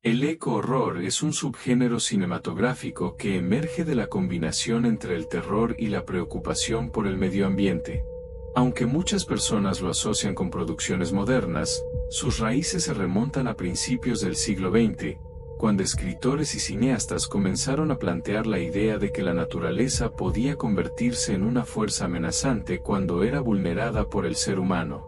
El eco-horror es un subgénero cinematográfico que emerge de la combinación entre el terror y la preocupación por el medio ambiente. Aunque muchas personas lo asocian con producciones modernas, sus raíces se remontan a principios del siglo XX, cuando escritores y cineastas comenzaron a plantear la idea de que la naturaleza podía convertirse en una fuerza amenazante cuando era vulnerada por el ser humano.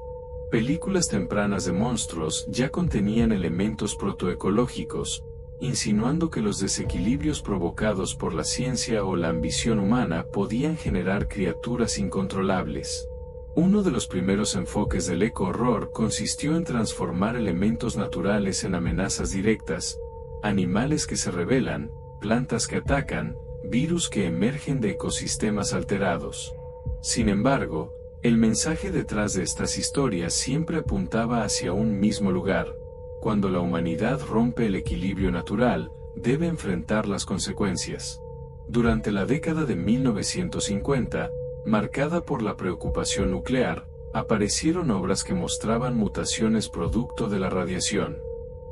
Películas tempranas de monstruos ya contenían elementos protoecológicos, insinuando que los desequilibrios provocados por la ciencia o la ambición humana podían generar criaturas incontrolables. Uno de los primeros enfoques del eco-horror consistió en transformar elementos naturales en amenazas directas, animales que se rebelan, plantas que atacan, virus que emergen de ecosistemas alterados. Sin embargo, el mensaje detrás de estas historias siempre apuntaba hacia un mismo lugar. Cuando la humanidad rompe el equilibrio natural, debe enfrentar las consecuencias. Durante la década de 1950, marcada por la preocupación nuclear, aparecieron obras que mostraban mutaciones producto de la radiación.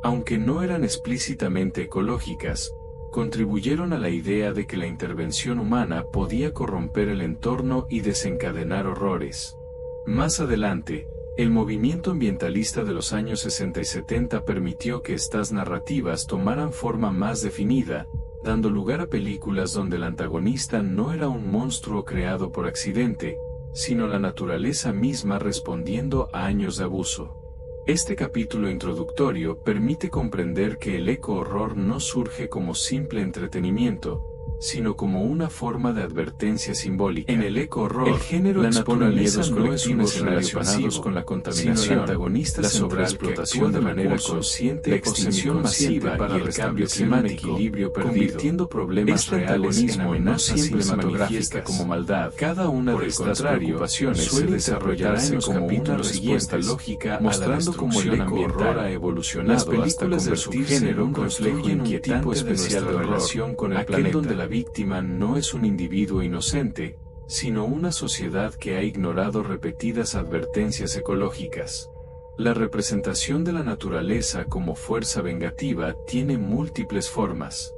Aunque no eran explícitamente ecológicas, contribuyeron a la idea de que la intervención humana podía corromper el entorno y desencadenar horrores. Más adelante, el movimiento ambientalista de los años 60 y 70 permitió que estas narrativas tomaran forma más definida, dando lugar a películas donde el antagonista no era un monstruo creado por accidente, sino la naturaleza misma respondiendo a años de abuso. Este capítulo introductorio permite comprender que el eco-horror no surge como simple entretenimiento, sino como una forma de advertencia simbólica. En el eco-horror, el género expone miedos colectivos relacionados con la contaminación, el antagonista la sobreexplotación de manera consciente, la extinción masiva para el cambio climático, equilibrio convirtiendo problemas reales en amenazas cinematográficas como maldad. Cada una de estas preocupaciones suele desarrollarse como una respuesta lógica, mostrando cómo el eco-horror ha evolucionado. Las películas del subgénero construyen un tipo especial de relación con el planeta, donde la víctima no es un individuo inocente, sino una sociedad que ha ignorado repetidas advertencias ecológicas. La representación de la naturaleza como fuerza vengativa tiene múltiples formas.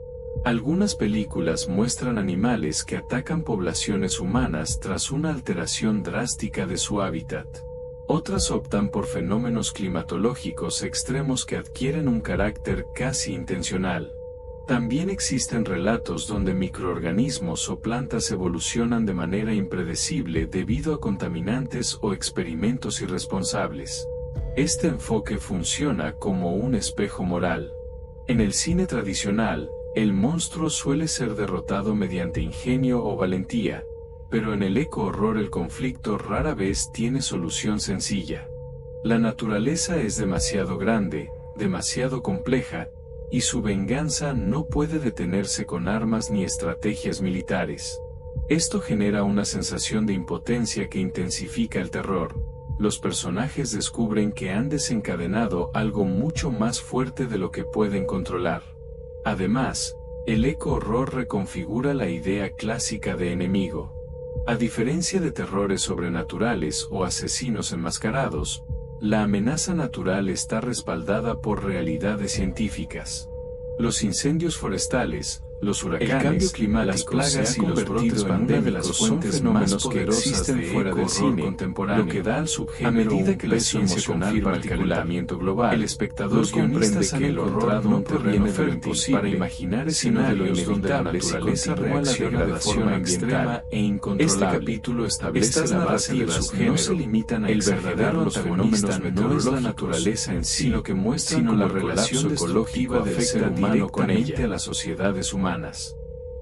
Algunas películas muestran animales que atacan poblaciones humanas tras una alteración drástica de su hábitat. Otras optan por fenómenos climatológicos extremos que adquieren un carácter casi intencional. También existen relatos donde microorganismos o plantas evolucionan de manera impredecible debido a contaminantes o experimentos irresponsables. Este enfoque funciona como un espejo moral. En el cine tradicional, el monstruo suele ser derrotado mediante ingenio o valentía, pero en el eco-horror el conflicto rara vez tiene solución sencilla. La naturaleza es demasiado grande, demasiado compleja, y su venganza no puede detenerse con armas ni estrategias militares. Esto genera una sensación de impotencia que intensifica el terror. Los personajes descubren que han desencadenado algo mucho más fuerte de lo que pueden controlar. Además, el eco-horror reconfigura la idea clásica de enemigo. A diferencia de terrores sobrenaturales o asesinos enmascarados, la amenaza natural está respaldada por realidades científicas. Los incendios forestales, los huracanes, el cambio climático, las plagas y los brotes pandémicos son fenómenos que existen fuera del cine contemporáneo, lo que da al subgénero a medida que la ciencia confirma el calentamiento global. El espectador comprende que el horror no proviene de lo imposible para imaginar escenarios donde la naturaleza reacciona de forma extrema e incontrolable. Este capítulo establece la base del subgénero. No se limitan a exagerar los fenómenos meteorológicos, no es la naturaleza en sí, sino que muestran la relación ecológica del ser humano con ella a las sociedades humanas.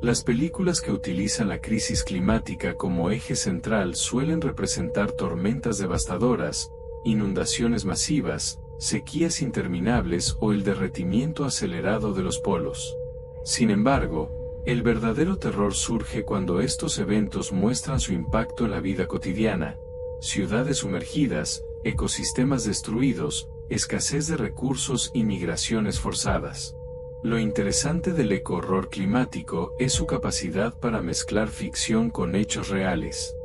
Las películas que utilizan la crisis climática como eje central suelen representar tormentas devastadoras, inundaciones masivas, sequías interminables o el derretimiento acelerado de los polos. Sin embargo, el verdadero terror surge cuando estos eventos muestran su impacto en la vida cotidiana: ciudades sumergidas, ecosistemas destruidos, escasez de recursos y migraciones forzadas. Lo interesante del eco-horror climático es su capacidad para mezclar ficción con hechos reales.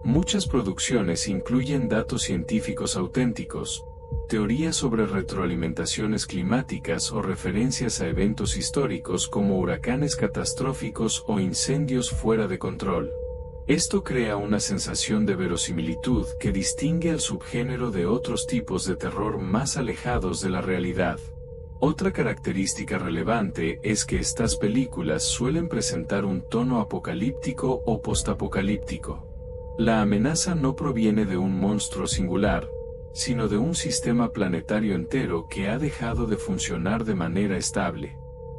Muchas producciones incluyen datos científicos auténticos, Teorías sobre retroalimentaciones climáticas o referencias a eventos históricos como huracanes catastróficos o incendios fuera de control. Esto crea una sensación de verosimilitud que distingue al subgénero de otros tipos de terror más alejados de la realidad. Otra característica relevante es que estas películas suelen presentar un tono apocalíptico o postapocalíptico. La amenaza no proviene de un monstruo singular, sino de un sistema planetario entero que ha dejado de funcionar de manera estable.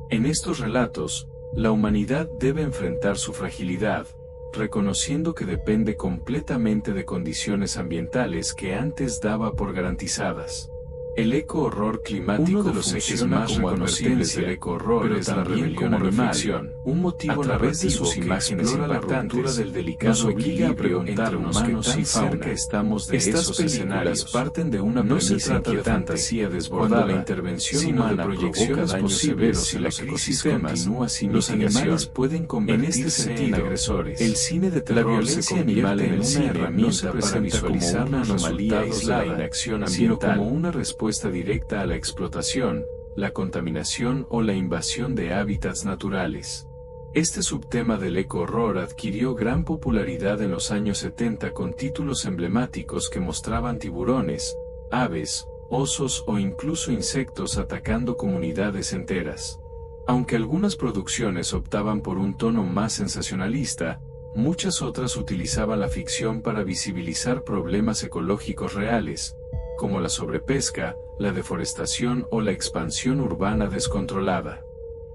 En estos relatos, la humanidad debe enfrentar su fragilidad, reconociendo que depende completamente de condiciones ambientales que antes daba por garantizadas. El eco-horror climático, uno de los ejes más reconocibles del eco-horror, es la rebelión animal, un motivo a través de sus imágenes impactantes del delicado equilibrio entre humanos y fauna. Estamos de estas escenarios parten de una premisa de fantasía desbordada, la intervención humana de proyecciones posibles y los ecosistemas, los animales pueden convertirse en agresores. El cine de terror se convierte en una herramienta para visualizar una anomalía aislada, inacción ambiental, sino como una respuesta directa a la explotación, la contaminación o la invasión de hábitats naturales. Este subtema del eco-horror adquirió gran popularidad en los años 70 con títulos emblemáticos que mostraban tiburones, aves, osos o incluso insectos atacando comunidades enteras. Aunque algunas producciones optaban por un tono más sensacionalista, muchas otras utilizaban la ficción para visibilizar problemas ecológicos reales, como la sobrepesca, la deforestación o la expansión urbana descontrolada.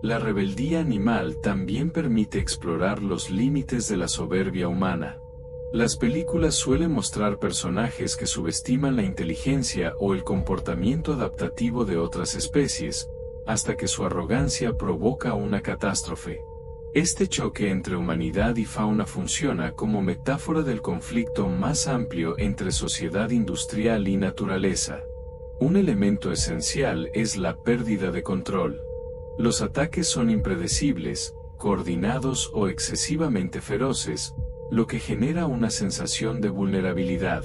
La rebeldía animal también permite explorar los límites de la soberbia humana. Las películas suelen mostrar personajes que subestiman la inteligencia o el comportamiento adaptativo de otras especies, hasta que su arrogancia provoca una catástrofe. Este choque entre humanidad y fauna funciona como metáfora del conflicto más amplio entre sociedad industrial y naturaleza. Un elemento esencial es la pérdida de control. Los ataques son impredecibles, coordinados o excesivamente feroces, lo que genera una sensación de vulnerabilidad.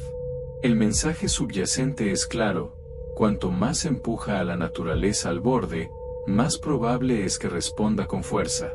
El mensaje subyacente es claro: cuanto más empuja a la naturaleza al borde, más probable es que responda con fuerza.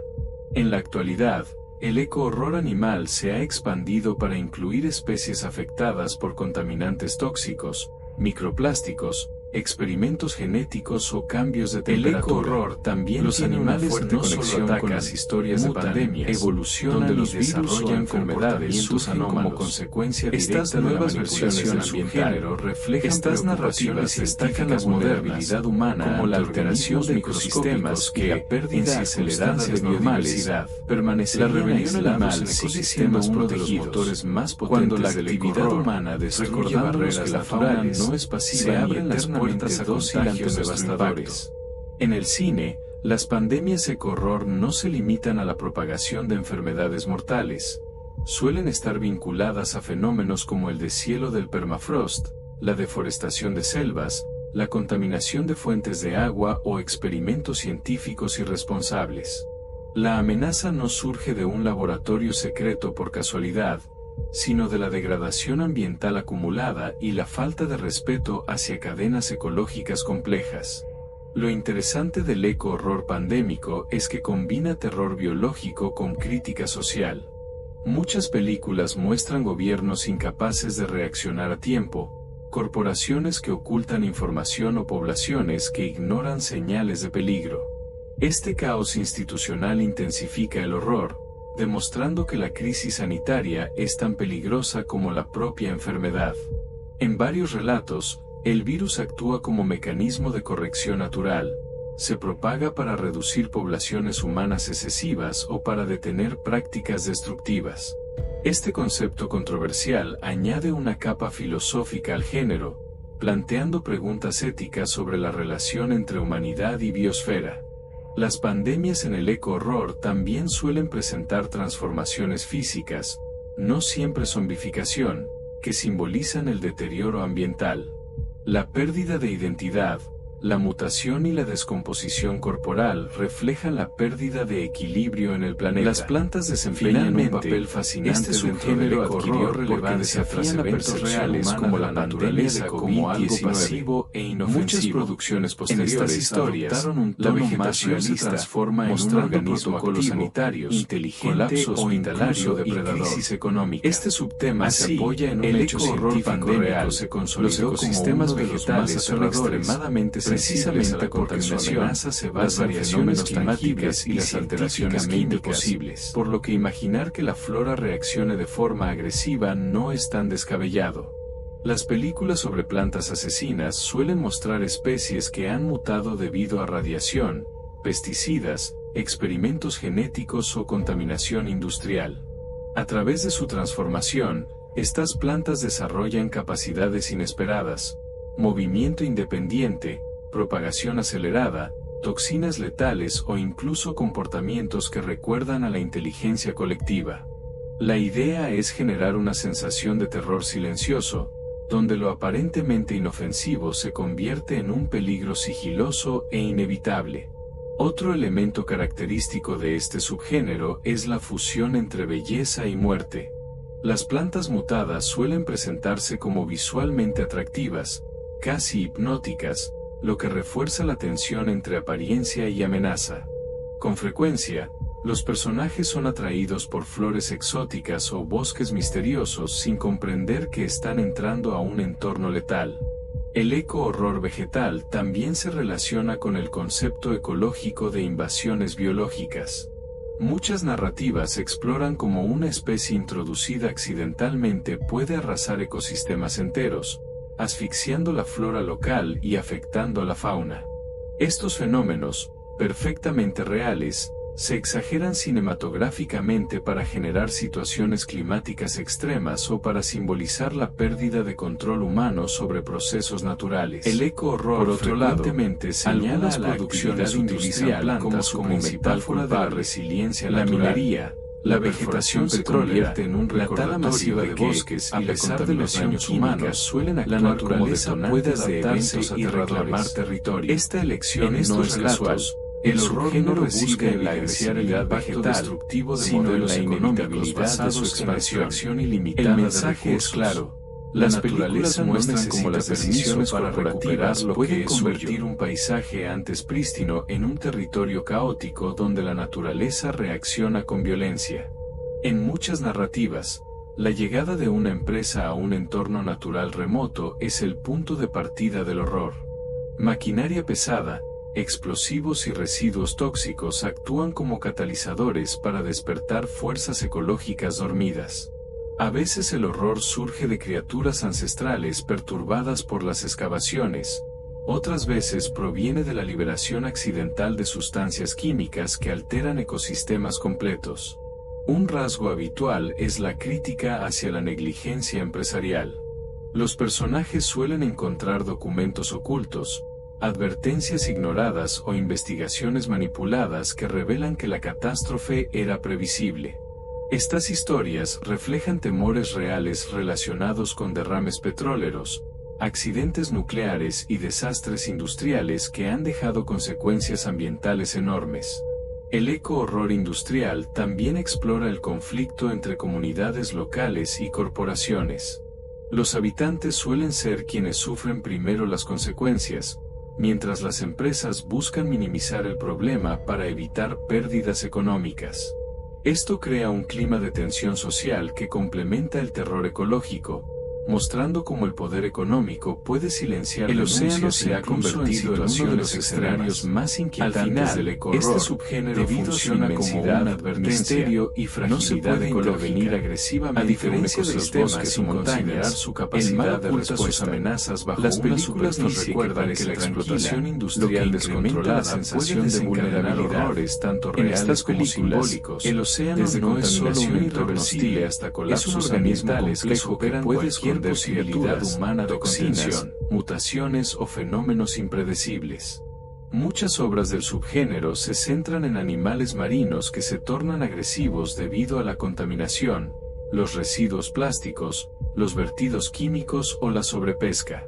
En la actualidad, el eco-horror animal se ha expandido para incluir especies afectadas por contaminantes tóxicos, microplásticos, experimentos genéticos o cambios de temperatura. El eco-horror también los tiene animales una fuerte conexión con las historias de pandemias, evolucionan donde los y desarrollan enfermedades como consecuencia directa. Estas nuevas versiones del subgénero reflejan estas narrativas y destacan la vulnerabilidad humana como la alteración de ecosistemas que, la pérdida acelerada de biodiversidad, permanecerían la rebelión animal sigue siendo uno de los motores más potentes de la actividad humana destruye barreras que la fauna no es pasiva, se abren las puertas a contagios devastadores. En el cine, las pandemias eco-horror no se limitan a la propagación de enfermedades mortales. Suelen estar vinculadas a fenómenos como el deshielo del permafrost, la deforestación de selvas, la contaminación de fuentes de agua o experimentos científicos irresponsables. La amenaza no surge de un laboratorio secreto por casualidad, sino de la degradación ambiental acumulada y la falta de respeto hacia cadenas ecológicas complejas. Lo interesante del eco-horror pandémico es que combina terror biológico con crítica social. Muchas películas muestran gobiernos incapaces de reaccionar a tiempo, corporaciones que ocultan información o poblaciones que ignoran señales de peligro. Este caos institucional intensifica el horror, demostrando que la crisis sanitaria es tan peligrosa como la propia enfermedad. En varios relatos, el virus actúa como mecanismo de corrección natural, se propaga para reducir poblaciones humanas excesivas o para detener prácticas destructivas. Este concepto controversial añade una capa filosófica al género, planteando preguntas éticas sobre la relación entre humanidad y biosfera. Las pandemias en el eco-horror también suelen presentar transformaciones físicas, no siempre zombificación, que simbolizan el deterioro ambiental. La pérdida de identidad, La mutación y la descomposición corporal reflejan la pérdida de equilibrio en el planeta. Las plantas desempeñan un papel fascinante dentro del eco-horror porque desafían eventos reales como la naturaleza como algo pasivo e inofensivo. Muchas producciones posteriores en estas historias adoptaron un tono más realista, transforma en un organismo protocolos sanitarios, inteligente o hospitalario depredador. Crisis económica. Este subtema se apoya en un hecho científico real. Se consolidó los ecosistemas vegetales son extremadamente precisamente a la contaminación, las variaciones climáticas y las alteraciones químicas, por lo que imaginar que la flora reaccione de forma agresiva no es tan descabellado. Las películas sobre plantas asesinas suelen mostrar especies que han mutado debido a radiación, pesticidas, experimentos genéticos o contaminación industrial. A través de su transformación, estas plantas desarrollan capacidades inesperadas, movimiento independiente, propagación acelerada, toxinas letales o incluso comportamientos que recuerdan a la inteligencia colectiva. La idea es generar una sensación de terror silencioso, donde lo aparentemente inofensivo se convierte en un peligro sigiloso e inevitable. Otro elemento característico de este subgénero es la fusión entre belleza y muerte. Las plantas mutadas suelen presentarse como visualmente atractivas, casi hipnóticas, lo que refuerza la tensión entre apariencia y amenaza. Con frecuencia, los personajes son atraídos por flores exóticas o bosques misteriosos sin comprender que están entrando a un entorno letal. El eco-horror vegetal también se relaciona con el concepto ecológico de invasiones biológicas. Muchas narrativas exploran cómo una especie introducida accidentalmente puede arrasar ecosistemas enteros, asfixiando la flora local y afectando a la fauna. Estos fenómenos, perfectamente reales, se exageran cinematográficamente para generar situaciones climáticas extremas o para simbolizar la pérdida de control humano sobre procesos naturales. El eco-horror, por otro lado, señala a la actividad industrial como metáfora de la resiliencia natural. La minería, la vegetación se convierte en un recordatorio de bosques y a pesar de los daños humanos suelen actuar la naturaleza puede adaptarse y reclamar territorio. Esta elección no es casual. El horror no busca evidenciar el impacto destructivo de modelos económicos basados en la extracción ilimitada. El mensaje es claro. Las películas muestran cómo las decisiones para recuperar lo pueden convertir un paisaje antes prístino en un territorio caótico donde la naturaleza reacciona con violencia. En muchas narrativas, la llegada de una empresa a un entorno natural remoto es el punto de partida del horror. Maquinaria pesada, explosivos y residuos tóxicos actúan como catalizadores para despertar fuerzas ecológicas dormidas. A veces el horror surge de criaturas ancestrales perturbadas por las excavaciones, otras veces proviene de la liberación accidental de sustancias químicas que alteran ecosistemas completos. Un rasgo habitual es la crítica hacia la negligencia empresarial. Los personajes suelen encontrar documentos ocultos, advertencias ignoradas o investigaciones manipuladas que revelan que la catástrofe era previsible. Estas historias reflejan temores reales relacionados con derrames petroleros, accidentes nucleares y desastres industriales que han dejado consecuencias ambientales enormes. El eco-horror industrial también explora el conflicto entre comunidades locales y corporaciones. Los habitantes suelen ser quienes sufren primero las consecuencias, mientras las empresas buscan minimizar el problema para evitar pérdidas económicas. Esto crea un clima de tensión social que complementa el terror ecológico, mostrando cómo el poder económico puede silenciar el océano se ha convertido en uno de los escenarios más inquietantes del eco-horror. Este subgénero funciona como una advertencia y fragilidad de intervenir agresivamente. A diferencia de los bosques y montañas, su capacidad de respuesta sus amenazas bajo las películas nos recuerdan que la explotación industrial descontrolada puede desencadenar horrores tanto reales como simbólicos. El océano no es solo un irreversible hasta colapsos ambientales que superan cualquier posibilidad humana de contención, mutaciones o fenómenos impredecibles. Muchas obras del subgénero se centran en animales marinos que se tornan agresivos debido a la contaminación, los residuos plásticos, los vertidos químicos o la sobrepesca.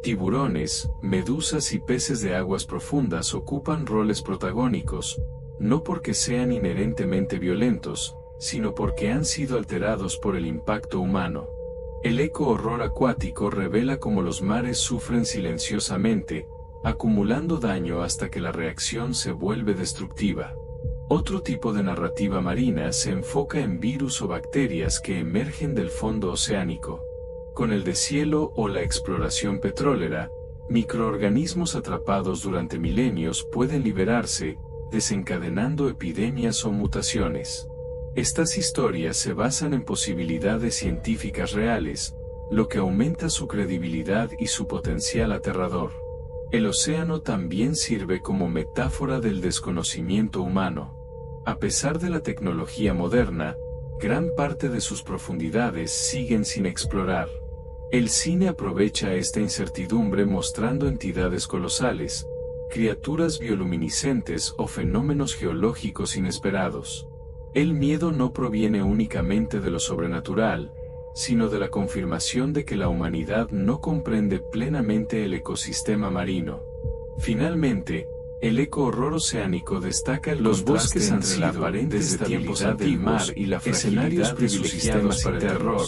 Tiburones, medusas y peces de aguas profundas ocupan roles protagónicos, no porque sean inherentemente violentos, sino porque han sido alterados por el impacto humano. El eco-horror acuático revela cómo los mares sufren silenciosamente, acumulando daño hasta que la reacción se vuelve destructiva. Otro tipo de narrativa marina se enfoca en virus o bacterias que emergen del fondo oceánico. Con el deshielo o la exploración petrolera, microorganismos atrapados durante milenios pueden liberarse, desencadenando epidemias o mutaciones. Estas historias se basan en posibilidades científicas reales, lo que aumenta su credibilidad y su potencial aterrador. El océano también sirve como metáfora del desconocimiento humano. A pesar de la tecnología moderna, gran parte de sus profundidades siguen sin explorar. El cine aprovecha esta incertidumbre mostrando entidades colosales, criaturas bioluminiscentes o fenómenos geológicos inesperados. El miedo no proviene únicamente de lo sobrenatural, sino de la confirmación de que la humanidad no comprende plenamente el ecosistema marino. Finalmente, el eco-horror oceánico destaca los bosques entre la aparente estabilidad del mar y la fragilidad de sus sistemas para el terror.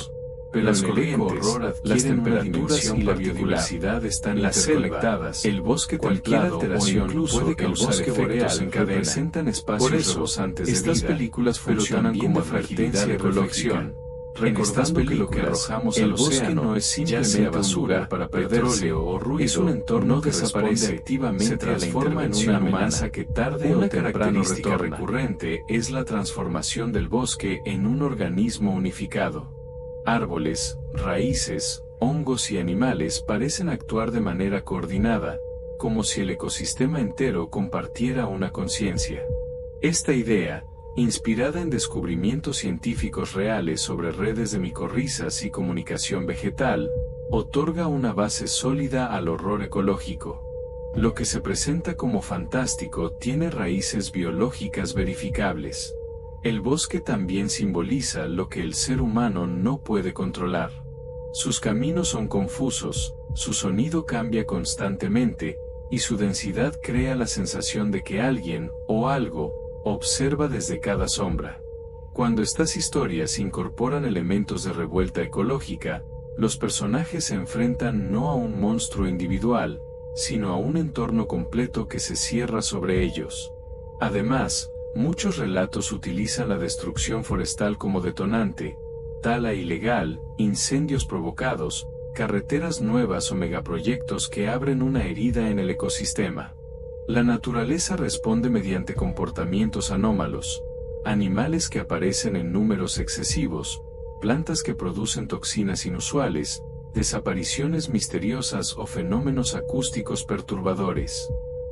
Pero las eco-horror, las temperaturas y la biodiversidad están interconectadas. El bosque templado o incluso puede causar efectos en cadena. Representan espacios rebosantes de vida. Estas películas funcionan como advertencia ecológica. Recordando que lo que arrojamos al océano no es simplemente basura para petróleo o ruido, es un entorno que desaparece activamente, se transforma en una amenaza que tarde o temprano retorna. Recurrente es la transformación del bosque en un organismo unificado. Árboles, raíces, hongos y animales parecen actuar de manera coordinada, como si el ecosistema entero compartiera una conciencia. Esta idea, inspirada en descubrimientos científicos reales sobre redes de micorrizas y comunicación vegetal, otorga una base sólida al horror ecológico. Lo que se presenta como fantástico tiene raíces biológicas verificables. El bosque también simboliza lo que el ser humano no puede controlar. Sus caminos son confusos, su sonido cambia constantemente, y su densidad crea la sensación de que alguien, o algo, observa desde cada sombra. Cuando estas historias incorporan elementos de revuelta ecológica, los personajes se enfrentan no a un monstruo individual, sino a un entorno completo que se cierra sobre ellos. Además, muchos relatos utilizan la destrucción forestal como detonante, tala ilegal, incendios provocados, carreteras nuevas o megaproyectos que abren una herida en el ecosistema. La naturaleza responde mediante comportamientos anómalos, animales que aparecen en números excesivos, plantas que producen toxinas inusuales, desapariciones misteriosas o fenómenos acústicos perturbadores.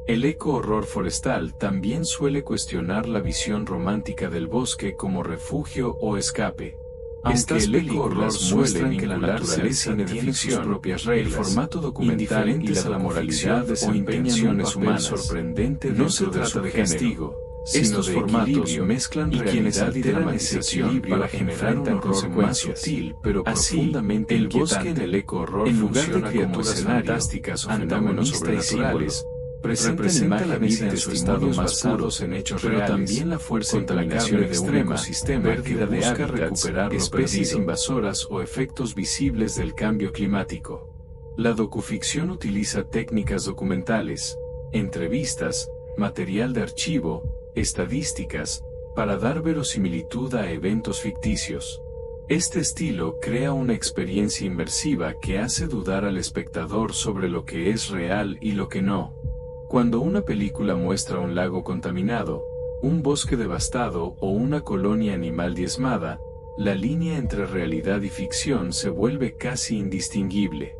El eco-horror forestal también suele cuestionar la visión romántica del bosque como refugio o escape. Aunque el eco-horror muestran que la naturaleza tiene sus propias reglas, el formato documental y la moralidad o intenciones humanas sorprendente no se trata de castigo, sino de equilibrio, mezclan realidad y dramatización para generar un horror más sutil pero profundamente inquietante. El bosque en el eco-horror en lugar de criaturas fantásticas o fenómenos sobrenaturales, representa la vida en su estado más puros en hechos reales, pero también la fuerza inconmensurable de un ecosistema que busca recuperar especies invasoras o efectos visibles del cambio climático. La docuficción utiliza técnicas documentales, entrevistas, material de archivo, estadísticas, para dar verosimilitud a eventos ficticios. Este estilo crea una experiencia inmersiva que hace dudar al espectador sobre lo que es real y lo que no. Cuando una película muestra un lago contaminado, un bosque devastado o una colonia animal diezmada, la línea entre realidad y ficción se vuelve casi indistinguible.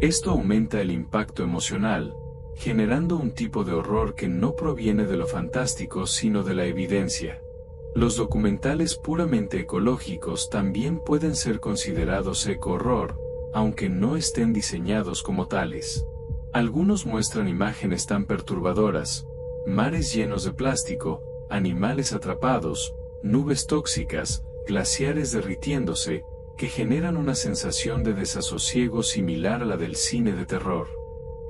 Esto aumenta el impacto emocional, generando un tipo de horror que no proviene de lo fantástico sino de la evidencia. Los documentales puramente ecológicos también pueden ser considerados eco-horror, aunque no estén diseñados como tales. Algunos muestran imágenes tan perturbadoras: mares llenos de plástico, animales atrapados, nubes tóxicas, glaciares derritiéndose, que generan una sensación de desasosiego similar a la del cine de terror.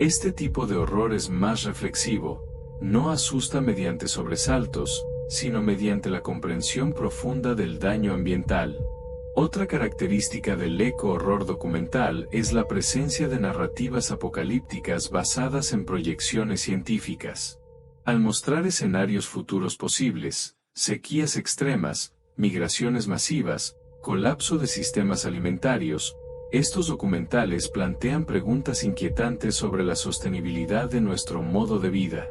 Este tipo de horror es más reflexivo, no asusta mediante sobresaltos, sino mediante la comprensión profunda del daño ambiental. Otra característica del eco-horror documental es la presencia de narrativas apocalípticas basadas en proyecciones científicas. Al mostrar escenarios futuros posibles, sequías extremas, migraciones masivas, colapso de sistemas alimentarios, estos documentales plantean preguntas inquietantes sobre la sostenibilidad de nuestro modo de vida.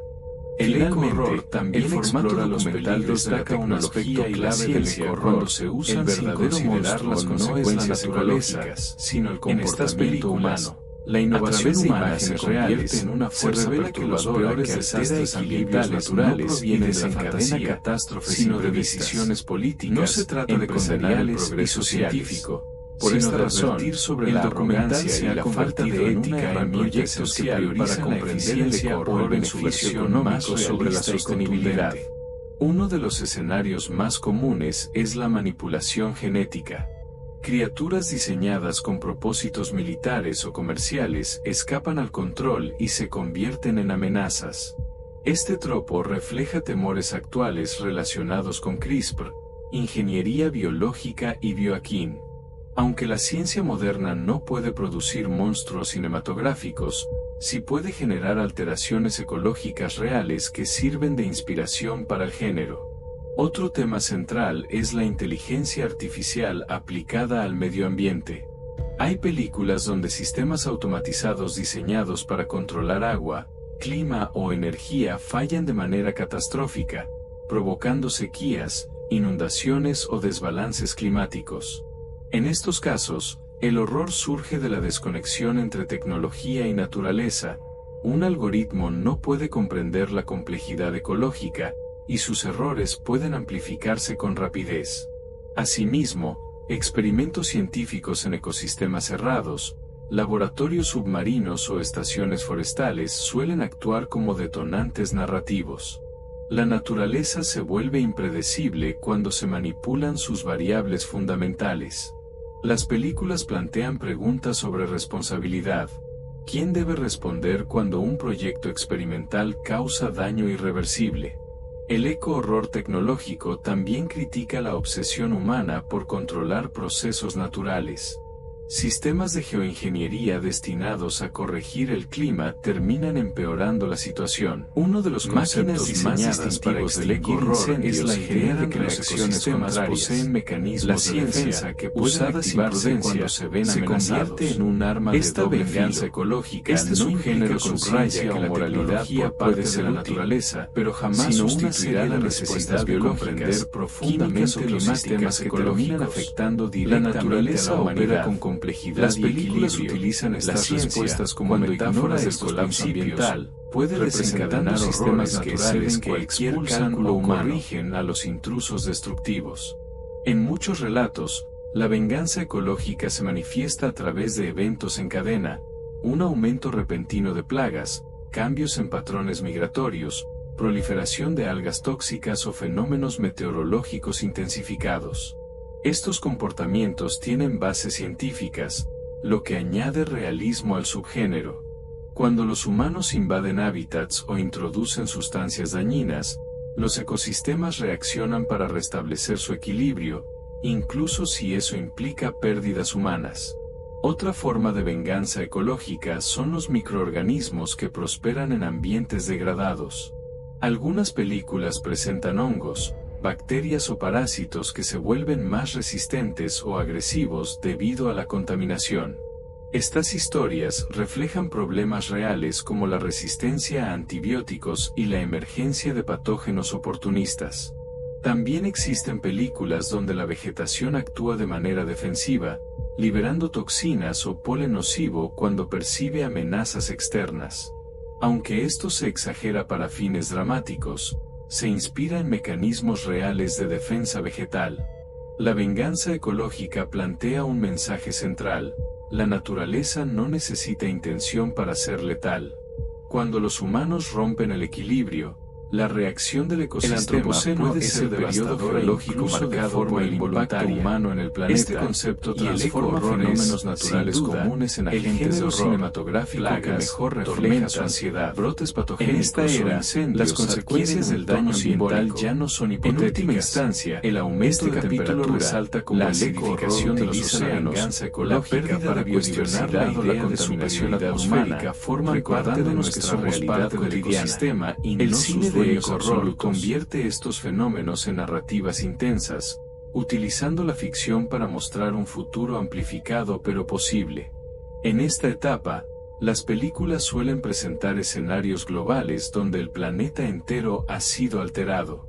El eco-horror también explora los peligros de la tecnología y la ciencia cuando se usan sin considerar las consecuencias ecológicas, sino el comportamiento humano. La innovación humana se convierte en una fuerza perturbadora que altera equilibrios naturales y desencadena catástrofes sino de decisiones políticas. No se trata de condenar el progreso científico. Por esta razón, sobre el documental y la falta de ética en proyectos que priorizan la eficiencia o el beneficio económico sobre la sostenibilidad. Uno de los escenarios más comunes es la manipulación genética. Criaturas diseñadas con propósitos militares o comerciales escapan al control y se convierten en amenazas. Este tropo refleja temores actuales relacionados con CRISPR, ingeniería biológica y biohacking. Aunque la ciencia moderna no puede producir monstruos cinematográficos, sí puede generar alteraciones ecológicas reales que sirven de inspiración para el género. Otro tema central es la inteligencia artificial aplicada al medio ambiente. Hay películas donde sistemas automatizados diseñados para controlar agua, clima o energía fallan de manera catastrófica, provocando sequías, inundaciones o desbalances climáticos. En estos casos, el horror surge de la desconexión entre tecnología y naturaleza. Un algoritmo no puede comprender la complejidad ecológica, y sus errores pueden amplificarse con rapidez. Asimismo, experimentos científicos en ecosistemas cerrados, laboratorios submarinos o estaciones forestales suelen actuar como detonantes narrativos. La naturaleza se vuelve impredecible cuando se manipulan sus variables fundamentales. Las películas plantean preguntas sobre responsabilidad. ¿Quién debe responder cuando un proyecto experimental causa daño irreversible? El eco-horror tecnológico también critica la obsesión humana por controlar procesos naturales. Sistemas de geoingeniería destinados a corregir el clima terminan empeorando la situación. Uno de los conceptos más distintivos del eco-horror es la idea de que los ecosistemas poseen mecanismos de defensa que pueden activarse cuando se ven amenazados. Se convierte en un arma de doble venganza ecológica. Este subgénero subraya que la tecnología puede ser la naturaleza, pero jamás sustituirá la necesidad de comprender profundamente los sistemas que terminan afectando directamente a la humanidad. Las películas utilizan estas respuestas como metáforas del colapso ambiental, puede desencadenar sistemas naturales que expulsan o corrigen a los intrusos destructivos. En muchos relatos, la venganza ecológica se manifiesta a través de eventos en cadena, un aumento repentino de plagas, cambios en patrones migratorios, proliferación de algas tóxicas o fenómenos meteorológicos intensificados. Estos comportamientos tienen bases científicas, lo que añade realismo al subgénero. Cuando los humanos invaden hábitats o introducen sustancias dañinas, los ecosistemas reaccionan para restablecer su equilibrio, incluso si eso implica pérdidas humanas. Otra forma de venganza ecológica son los microorganismos que prosperan en ambientes degradados. Algunas películas presentan hongos, bacterias o parásitos que se vuelven más resistentes o agresivos debido a la contaminación. Estas historias reflejan problemas reales como la resistencia a antibióticos y la emergencia de patógenos oportunistas. También existen películas donde la vegetación actúa de manera defensiva, liberando toxinas o polen nocivo cuando percibe amenazas externas. Aunque esto se exagera para fines dramáticos, se inspira en mecanismos reales de defensa vegetal. La venganza ecológica plantea un mensaje central: la naturaleza no necesita intención para ser letal. Cuando los humanos rompen el equilibrio, La reacción del ecosistema puede ser devastadora geológico marcado por el impacto humano en el planeta. Este concepto transforma fenómenos naturales comunes en agentes de horror cinematográfico que mejor refleja su ansiedad. Brotes patogénicos en esta era, las consecuencias del daño ambiental ya no son hipotéticas. En última instancia, el aumento de temperatura resalta como la acidificación de los océanos, la pérdida de biodiversidad o la contaminación atmosférica forman parte de nuestra realidad cotidiana. El cine de eco-horror convierte estos fenómenos en narrativas intensas, utilizando la ficción para mostrar un futuro amplificado pero posible. En esta etapa, las películas suelen presentar escenarios globales donde el planeta entero ha sido alterado.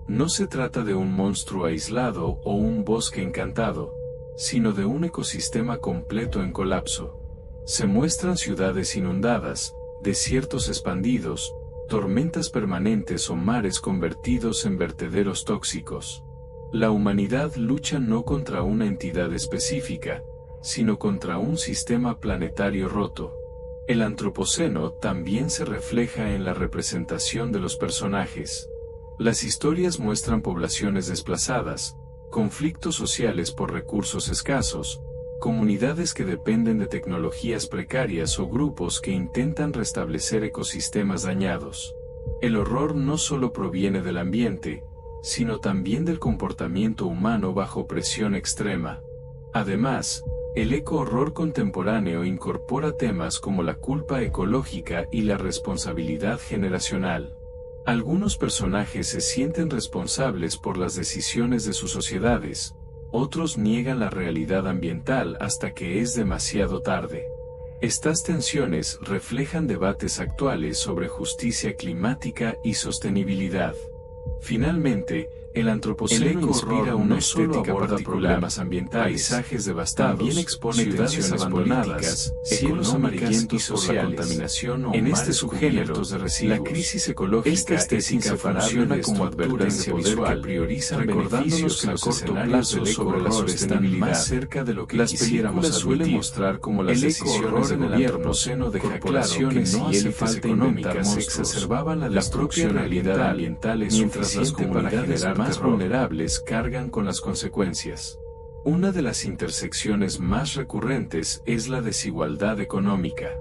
No se trata de un monstruo aislado o un bosque encantado, sino de un ecosistema completo en colapso. Se muestran ciudades inundadas, desiertos expandidos, tormentas permanentes o mares convertidos en vertederos tóxicos. La humanidad lucha no contra una entidad específica, sino contra un sistema planetario roto. El antropoceno también se refleja en la representación de los personajes. Las historias muestran poblaciones desplazadas, conflictos sociales por recursos escasos, comunidades que dependen de tecnologías precarias o grupos que intentan restablecer ecosistemas dañados. El horror no solo proviene del ambiente, sino también del comportamiento humano bajo presión extrema. Además, el eco-horror contemporáneo incorpora temas como la culpa ecológica y la responsabilidad generacional. Algunos personajes se sienten responsables por las decisiones de sus sociedades, otros niegan la realidad ambiental hasta que es demasiado tarde. Estas tensiones reflejan debates actuales sobre justicia climática y sostenibilidad. Finalmente, el antropoceno inspira una estética particular, problemas ambientales, paisajes devastados, también expone ciudades abandonadas, cielos amarillentos por la contaminación o en este subgénero de residuos. La crisis ecológica es inseparable como advertencia visual que prioriza recordándonos que los escenarios del eco-horror están más cerca de lo que las películas suelen mostrar como las decisiones del gobierno deja claro que no hace falta inventar se exacerbaban la propia realidad ambiental es mientras las comunidades más vulnerables cargan con las consecuencias. Una de las intersecciones más recurrentes es la desigualdad económica.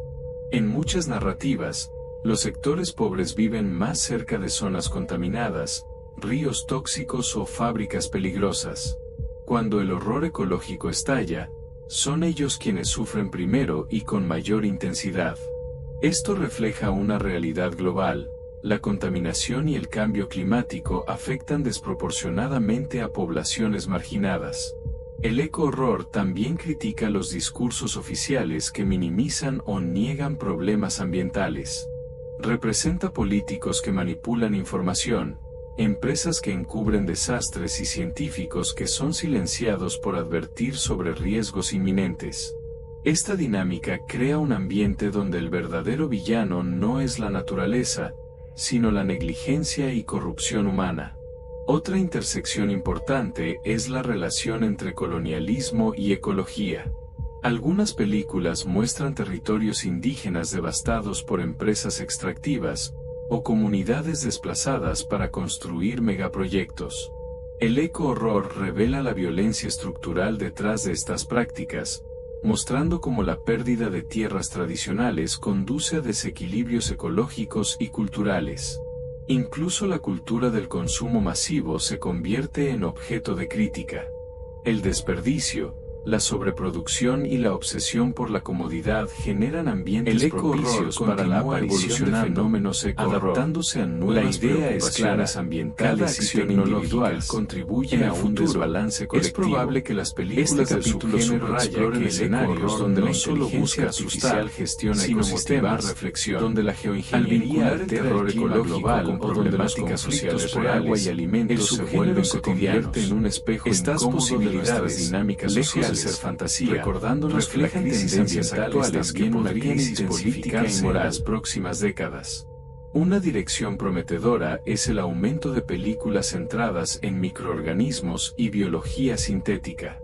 En muchas narrativas, los sectores pobres viven más cerca de zonas contaminadas, ríos tóxicos o fábricas peligrosas. Cuando el horror ecológico estalla, son ellos quienes sufren primero y con mayor intensidad. Esto refleja una realidad global. La contaminación y el cambio climático afectan desproporcionadamente a poblaciones marginadas. El eco-horror también critica los discursos oficiales que minimizan o niegan problemas ambientales. Representa políticos que manipulan información, empresas que encubren desastres y científicos que son silenciados por advertir sobre riesgos inminentes. Esta dinámica crea un ambiente donde el verdadero villano no es la naturaleza, sino la negligencia y corrupción humana. Otra intersección importante es la relación entre colonialismo y ecología. Algunas películas muestran territorios indígenas devastados por empresas extractivas, o comunidades desplazadas para construir megaproyectos. El eco-horror revela la violencia estructural detrás de estas prácticas, mostrando cómo la pérdida de tierras tradicionales conduce a desequilibrios ecológicos y culturales. Incluso la cultura del consumo masivo se convierte en objeto de crítica. El desperdicio, la sobreproducción y la obsesión por la comodidad generan ambientes propicios para la aparición de fenómenos eco-adaptándose a nuevas preocupaciones ambientales. Cada acción individual contribuye a un desbalance colectivo. Es probable que las películas del subgénero exploren escenarios donde la inteligencia artificial gestiona ecosistemas, reflexión, donde la geoingeniería altera el terror ecológico o donde las conflictos por agua y alimentos se vuelven cotidianos. En un espejo incómodo de nuestras dinámicas sociales. Ser fantasía, recordándonos que las tendencias actuales que podrían intensificarse en las próximas décadas. Una dirección prometedora es el aumento de películas centradas en microorganismos y biología sintética.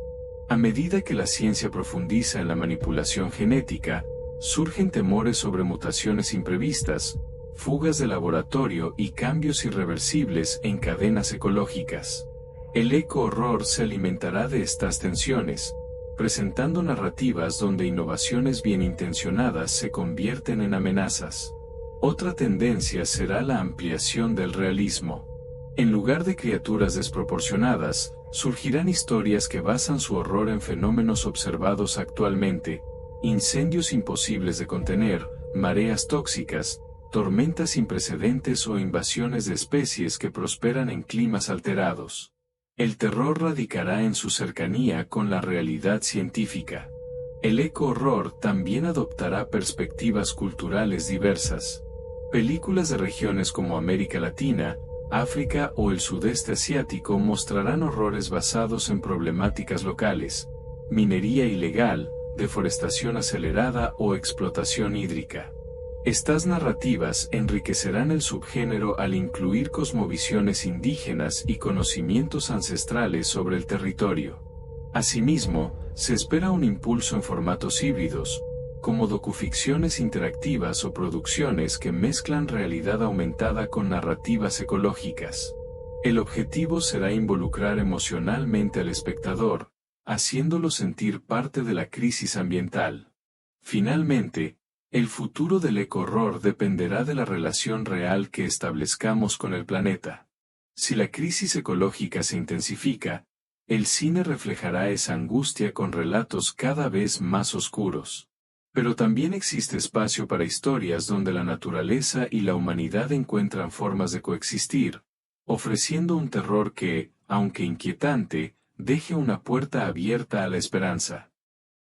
A medida que la ciencia profundiza en la manipulación genética, surgen temores sobre mutaciones imprevistas, fugas de laboratorio y cambios irreversibles en cadenas ecológicas. El eco-horror se alimentará de estas tensiones, presentando narrativas donde innovaciones bien intencionadas se convierten en amenazas. Otra tendencia será la ampliación del realismo. En lugar de criaturas desproporcionadas, surgirán historias que basan su horror en fenómenos observados actualmente: incendios imposibles de contener, mareas tóxicas, tormentas sin precedentes o invasiones de especies que prosperan en climas alterados. El terror radicará en su cercanía con la realidad científica. El eco-horror también adoptará perspectivas culturales diversas. Películas de regiones como América Latina, África o el sudeste asiático mostrarán horrores basados en problemáticas locales: minería ilegal, deforestación acelerada o explotación hídrica. Estas narrativas enriquecerán el subgénero al incluir cosmovisiones indígenas y conocimientos ancestrales sobre el territorio. Asimismo, se espera un impulso en formatos híbridos, como docuficciones interactivas o producciones que mezclan realidad aumentada con narrativas ecológicas. El objetivo será involucrar emocionalmente al espectador, haciéndolo sentir parte de la crisis ambiental. Finalmente, el futuro del eco-horror dependerá de la relación real que establezcamos con el planeta. Si la crisis ecológica se intensifica, el cine reflejará esa angustia con relatos cada vez más oscuros. Pero también existe espacio para historias donde la naturaleza y la humanidad encuentran formas de coexistir, ofreciendo un terror que, aunque inquietante, deje una puerta abierta a la esperanza.